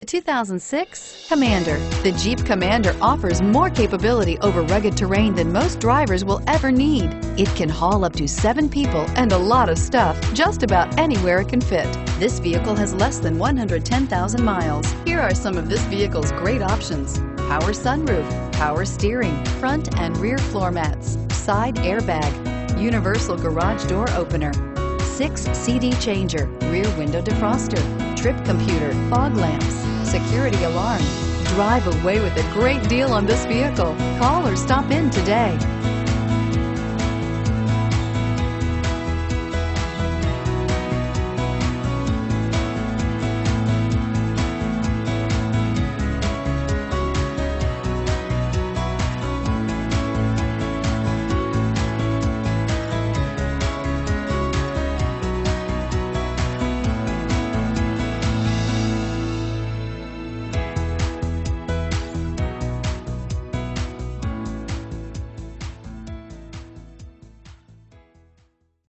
2006 Commander. The Jeep Commander offers more capability over rugged terrain than most drivers will ever need. It can haul up to 7 people and a lot of stuff just about anywhere it can fit. This vehicle has less than 110,000 miles. Here are some of this vehicle's great options: power sunroof, power steering, front and rear floor mats, side airbag, universal garage door opener, 6 CD changer, rear window defroster, trip computer, fog lamps, security alarm. Drive away with a great deal on this vehicle. Call or stop in today.